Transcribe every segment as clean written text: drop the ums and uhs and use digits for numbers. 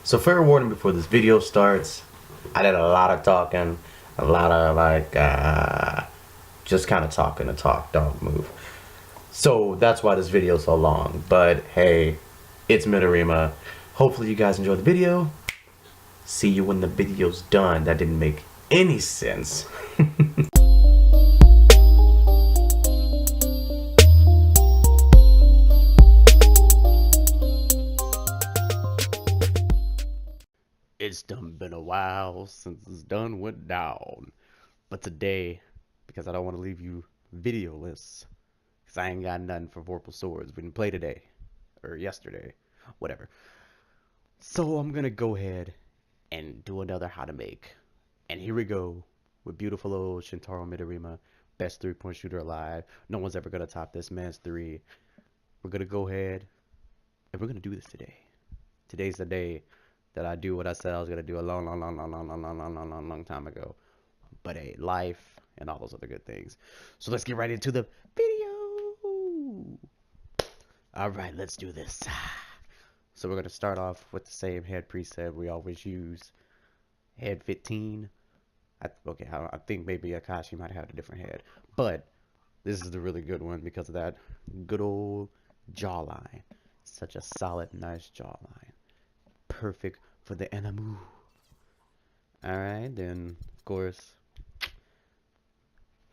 So fair warning before this video starts, I did a lot of talking, a lot of just kind of talking to talk, don't move. So that's why this video is so long. But hey, it's Midorima. Hopefully you guys enjoy the video. See you when the video's done. That didn't make any sense. It's done been a while since it's done went down. But today, because I don't want to leave you videoless, because I ain't got nothing for Vorpal Swords. We didn't play today. Or yesterday. Whatever. So I'm gonna go ahead and do another how to make. And here we go with beautiful old Shintaro Midorima, best three-point shooter alive. No one's ever gonna top this man's three. We're gonna go ahead and we're gonna do this today. Today's the day that I do what I said I was gonna do a long time ago. But hey, life and all those other good things. So let's get right into the video. All right, let's do this. So we're gonna start off with the same head preset we always use. Head 15. I think maybe Akashi might have a different head, but this is the really good one because of that good old jawline. Such a solid, nice jawline. Perfect for the animu. Alright, then, of course,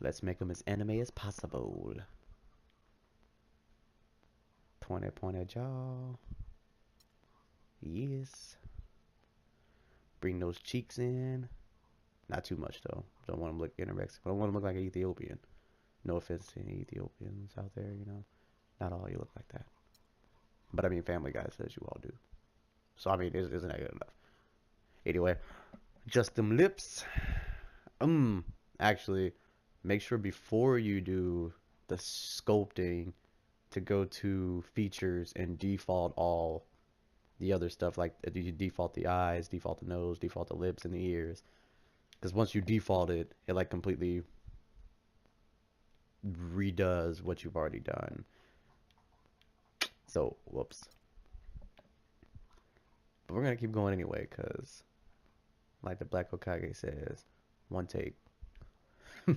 let's make them as anime as possible. Pointed jaw. Yes. Bring those cheeks in. Not too much, though. Don't want them to look anorexic. I don't want them to look like an Ethiopian. No offense to any Ethiopians out there, you know. Not all you look like that. But I mean, Family Guy says you all do. So I mean, isn't that good enough? Anyway, just them lips. Actually, make sure before you do the sculpting to go to features and default all the other stuff. Like you default the eyes, default the nose, default the lips and the ears. Because once you default it, it like completely redoes what you've already done. So, whoops. But we're gonna keep going anyway, cause like the Black Hokage says, one take. uh,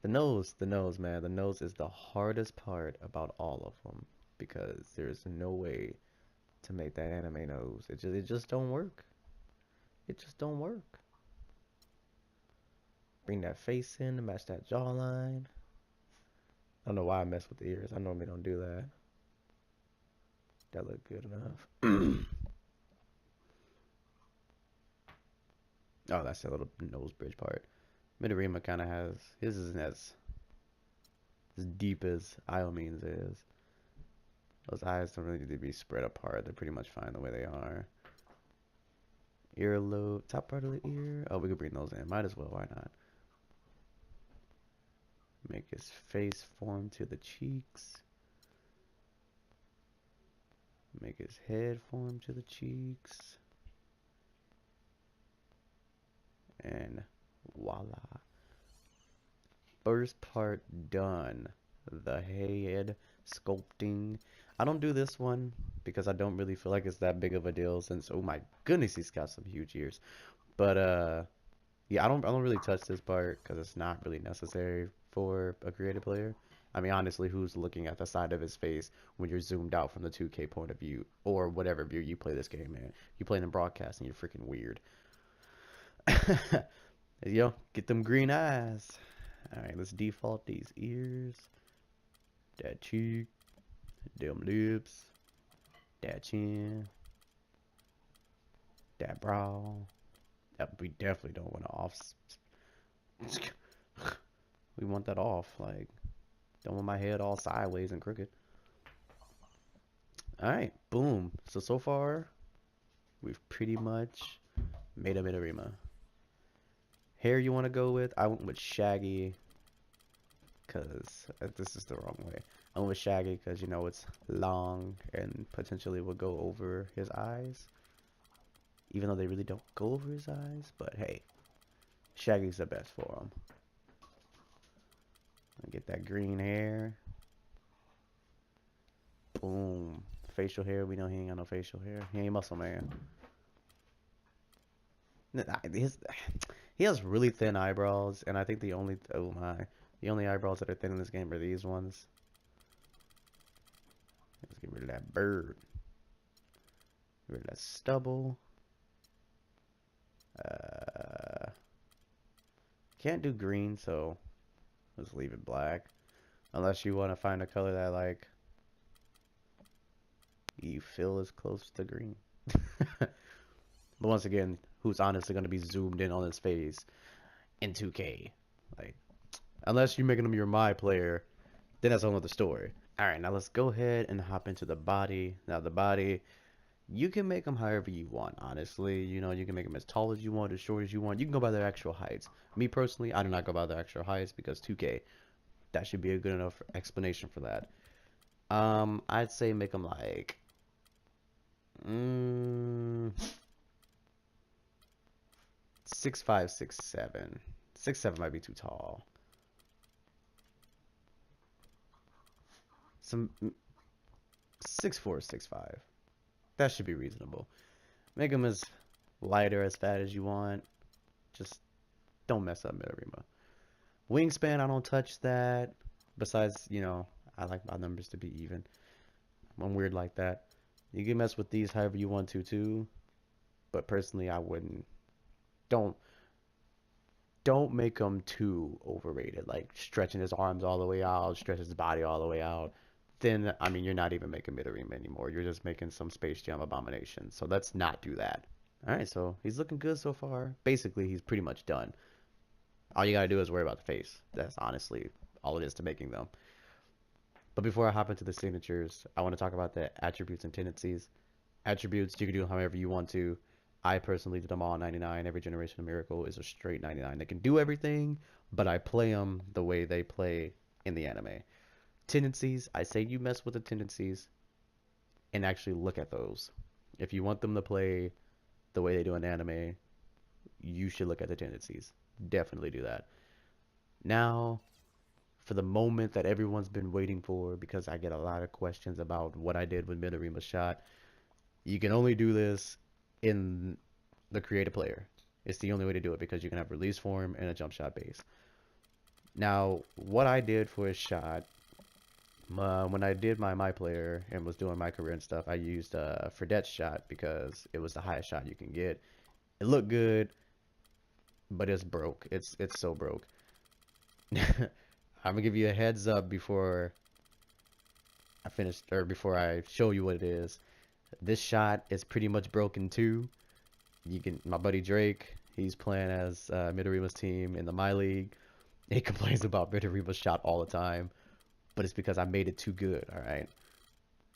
the nose, man. The nose is the hardest part about all of them because there's no way to make that anime nose. It just don't work. It just don't work. Bring that face in to match that jawline. I don't know why I mess with the ears. I normally don't do that. That look good enough. Oh, that's a little nose bridge part. Midorima kind of has his isn't as deep as Iomene's is. Those eyes don't really need to be spread apart. They're pretty much fine the way they are. Earlobe, top part of the ear. Oh, we could bring those in. Might as well. Why not? Make his face form to the cheeks. Make his head form to the cheeks. And voila. First part done. The head sculpting. I don't do this one because I don't really feel like it's that big of a deal since oh my goodness he's got some huge ears. But yeah, I don't really touch this part because it's not really necessary for a creative player. I mean honestly, who's looking at the side of his face when you're zoomed out from the 2K point of view or whatever view you play this game in? You play in broadcast and you're freaking weird. Yo, get them green eyes. Alright, let's default these ears. That cheek. Them lips. That chin. That brow. That we definitely don't want to off. We want that off. Like, don't want my head all sideways and crooked. Alright, boom. So far, we've pretty much made a Midorima. Hair you want to go with? I went with Shaggy because this is the wrong way. I went with Shaggy because, you know, it's long and potentially will go over his eyes. Even though they really don't go over his eyes. But hey, Shaggy's the best for him. Get that green hair. Boom. Facial hair, we know he ain't got no facial hair. He ain't muscle man. His, he has really thin eyebrows, and I think oh my, the only eyebrows that are thin in this game are these ones. Let's get rid of that bird. Get rid of that stubble. Can't do green, so let's leave it black. Unless you want to find a color that like you feel is close to green. But once again, who's honestly going to be zoomed in on his face in 2K? Like, unless you're making him your my player, then that's another story. All right, now let's go ahead and hop into the body. Now the body, you can make them however you want, honestly. You know, you can make them as tall as you want, as short as you want. You can go by their actual heights. Me personally, I do not go by their actual heights because 2K, that should be a good enough explanation for that. I'd say make them like, 6'5", 6'7". 6'7" might be too tall. Some 6'4", 6'5". That should be reasonable. Make them as light or as fat as you want. Just don't mess up Midorima. Wingspan, I don't touch that. Besides, you know, I like my numbers to be even. I'm weird like that. You can mess with these however you want to too. But personally, I wouldn't. Don't make him too overrated. Like stretching his arms all the way out, stretch his body all the way out. Then, I mean, you're not even making Midorima anymore. You're just making some Space Jam abomination. So let's not do that. All right, so he's looking good so far. Basically, he's pretty much done. All you gotta do is worry about the face. That's honestly all it is to making them. But before I hop into the signatures, I want to talk about the attributes and tendencies. Attributes, you can do however you want to. I personally did them all 99. Every Generation of Miracle is a straight 99. They can do everything, but I play them the way they play in the anime. Tendencies, I say you mess with the tendencies and actually look at those. If you want them to play the way they do in anime, you should look at the tendencies. Definitely do that. Now, for the moment that everyone's been waiting for, because I get a lot of questions about what I did with Midorima's shot, you can only do this in the creative player. It's the only way to do it because you can have release form and a jump shot base. Now, what I did for his shot, when I did my player and was doing my career and stuff, I used Fredette's shot because it was the highest shot you can get. It looked good, but it's broke. It's so broke. I'm gonna give you a heads up before I finish, or before I show you what it is. This shot is pretty much broken too. My buddy Drake, he's playing as Midorima's team in the My League. He complains about Midorima's shot all the time, but it's because I made it too good. All right.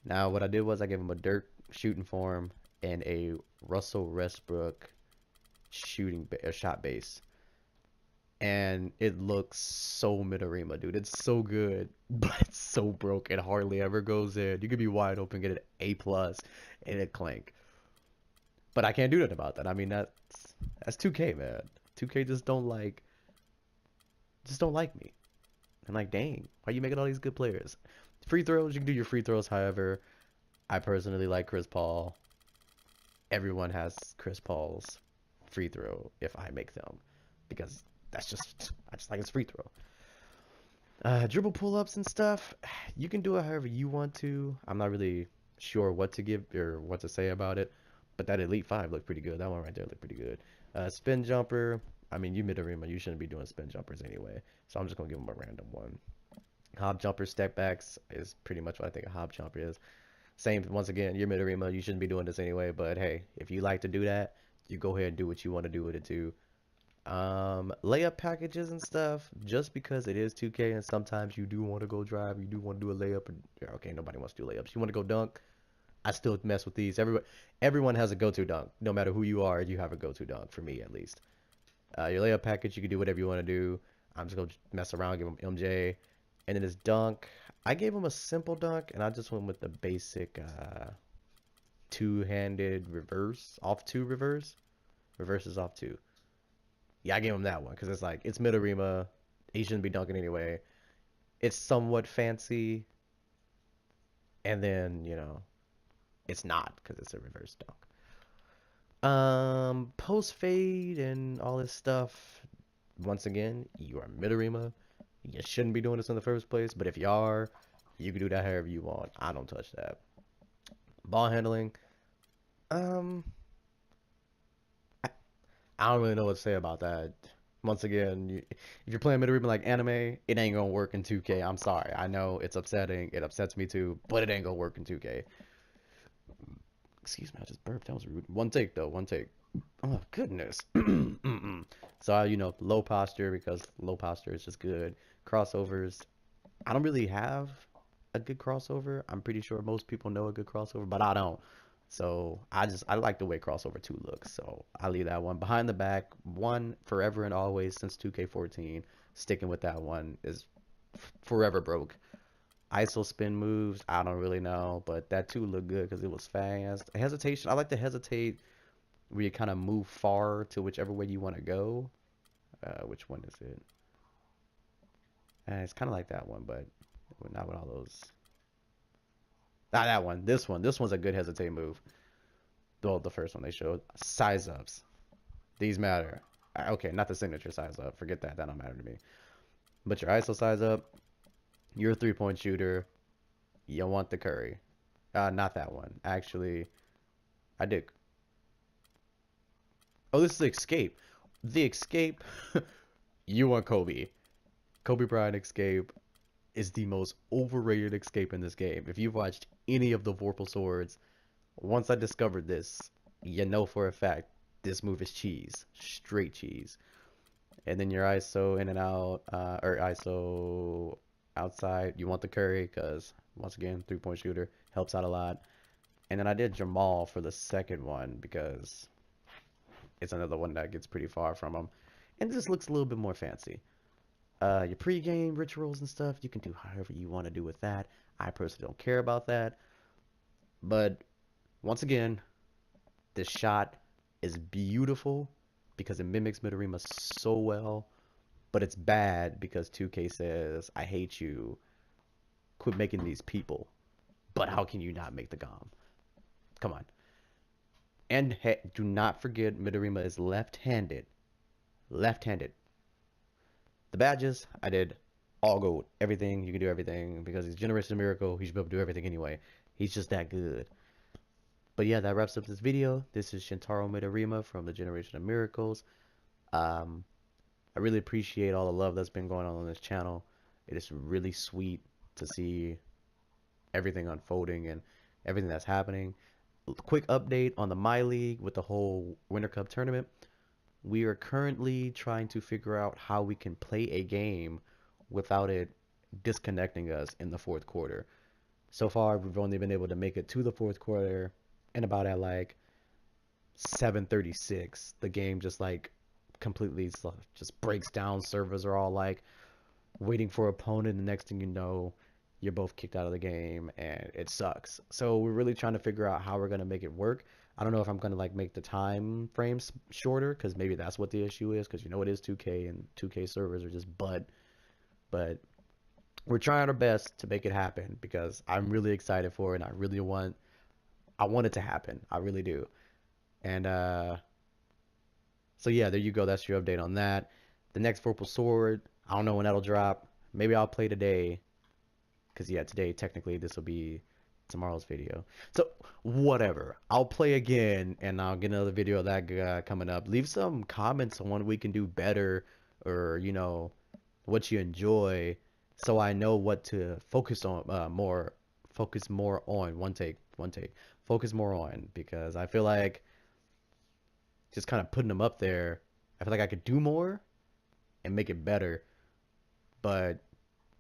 Now what I did was I gave him a dirt shooting form and a Russell Westbrook shot base. And it looks so Midorima, dude. It's so good, but it's so broke. It hardly ever goes in. You could be wide open, get an A+, and it clank. But I can't do that about that. I mean, that's 2K, man. 2K just don't like me. And like, dang, why are you making all these good players? Free throws, you can do your free throws. However, I personally like Chris Paul. Everyone has Chris Paul's free throw if I make them, because I just like his free throw. Dribble pull-ups and stuff, you can do it however you want to. I'm not really sure what to give or what to say about it, but that Elite 5 looked pretty good. That one right there looked pretty good. Spin jumper, I mean, you Midorima, you shouldn't be doing spin jumpers anyway, so I'm just gonna give him a random one. Hob jumper step backs is pretty much what I think a hob jumper is. Same, once again, you're Midorima, you shouldn't be doing this anyway, but hey, if you like to do that, you go ahead and do what you want to do with it too. Layup packages and stuff, just because it is 2K and sometimes you do want to go drive, you do want to do a layup, and okay, nobody wants to do layups, you want to go dunk, I still mess with these. Everyone has a go-to dunk. No matter who you are, you have a go-to dunk, for me at least. Your layup package, you can do whatever you want to do. I'm just going to mess around, give him MJ. And then his dunk, I gave him a simple dunk, and I just went with the basic two-handed reverse, off two reverse. Reverse is off two. Yeah, I gave him that one because it's like, it's Midorima. He shouldn't be dunking anyway. It's somewhat fancy. And then, you know, it's not because it's a reverse dunk. Post fade and all this stuff. Once again, you are Midorima. You shouldn't be doing this in the first place, but if you are, you can do that however you want. I don't touch that. Ball handling. Um, I don't really know what to say about that. Once again, if you're playing Midorima like anime, it ain't gonna work in 2K. I'm sorry. I know it's upsetting. It upsets me too, but it ain't gonna work in 2K. Excuse me, I just burped. That was rude. One take though. One take. Oh goodness. So you know, low posture because low posture is just good. Crossovers. I don't really have a good crossover. I'm pretty sure most people know a good crossover, but I don't. So I like the way crossover 2 looks. So I leave that one. Behind the back, one forever and always since 2K14. Sticking with that one is forever broke. ISO spin moves, I don't really know, but that too looked good because it was fast. Hesitation, I like to hesitate where you kind of move far to whichever way you want to go. Which one is it? It's kind of like that one, but not with all those. Not that one. This one. This one's a good hesitate move. The first one they showed. Size ups. These matter. Okay, not the signature size up. Forget that. That don't matter to me. But your ISO size up. You're a 3-point shooter. You want the Curry. Not that one. Actually, I did. Oh, this is the escape. The escape. You want Kobe. Kobe Bryant escape is the most overrated escape in this game. If you've watched any of the Vorpal Swords, once I discovered this, you know for a fact this move is cheese, straight cheese. And then your ISO in and out, or ISO outside. You want the Curry because once again, 3-point shooter helps out a lot. And then I did Jamal for the second one because it's another one that gets pretty far from him, and this looks a little bit more fancy. Your pre-game rituals and stuff, you can do however you want to do with that. I personally don't care about that. But once again, this shot is beautiful because it mimics Midorima so well, but it's bad because 2K says, I hate you, quit making these people. But how can you not make the GOM? Come on. And do not forget Midorima is left-handed. Left-handed. The badges, I did all gold. Everything, you can do everything because he's Generation of Miracle. He should be able to do everything anyway. He's just that good. But yeah, that wraps up this video. This is Shintaro Midorima from the Generation of Miracles. Um, I really appreciate all the love that's been going on this channel. It is really sweet to see everything unfolding and everything that's happening. Quick update on the My League with the whole Winter Cup tournament. We are currently trying to figure out how we can play a game without it disconnecting us in the fourth quarter. So far, we've only been able to make it to the fourth quarter, and about at like 7:36, the game just like completely just breaks down. Servers are all like waiting for opponent, and the next thing you know, you're both kicked out of the game, and it sucks. So we're really trying to figure out how we're gonna make it work. I don't know if I'm gonna like make the time frames shorter because maybe that's what the issue is because you know it is 2K and 2K servers are just but we're trying our best to make it happen because I'm really excited for it and I want it to happen. I really do. And so yeah, there you go. That's your update on that. The next Purple Sword, I don't know when that'll drop. Maybe I'll play today. Because yeah, today technically this will be tomorrow's video. So whatever. I'll play again and I'll get another video of that coming up. Leave some comments on what we can do better or you know what you enjoy so I know what to focus on focus more on one take focus more on because I feel like just kind of putting them up there I feel like I could do more and make it better but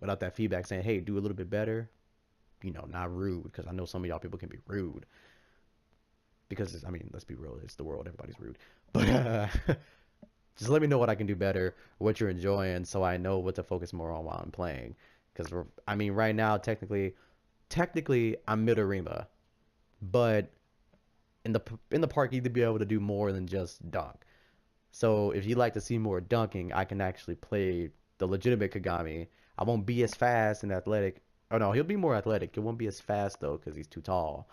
without that feedback saying hey do a little bit better you know not rude because I know some of y'all people can be rude because I mean let's be real it's the world everybody's rude but just let me know what I can do better, what you're enjoying, so I know what to focus more on while I'm playing. Because I mean, right now, technically, I'm Midorima, but in the park, you need to be able to do more than just dunk. So if you like to see more dunking, I can actually play the legitimate Kagami. I won't be as fast and athletic Oh no, he'll be more athletic. He won't be as fast though, because he's too tall.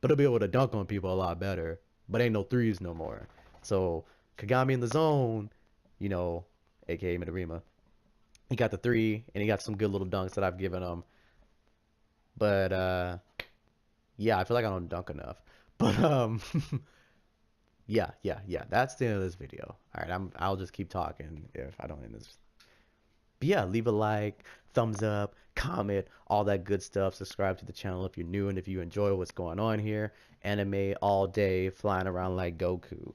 But he'll be able to dunk on people a lot better. But ain't no threes no more. So Kagami in the zone, you know, aka Midorima, he got the three and he got some good little dunks that I've given him. But yeah, I feel like I don't dunk enough. But yeah. That's the end of this video. All right, I'll just keep talking if I don't end this. But yeah, leave a like, thumbs up, comment, all that good stuff. Subscribe to the channel if you're new and if you enjoy what's going on here. Anime all day, flying around like Goku.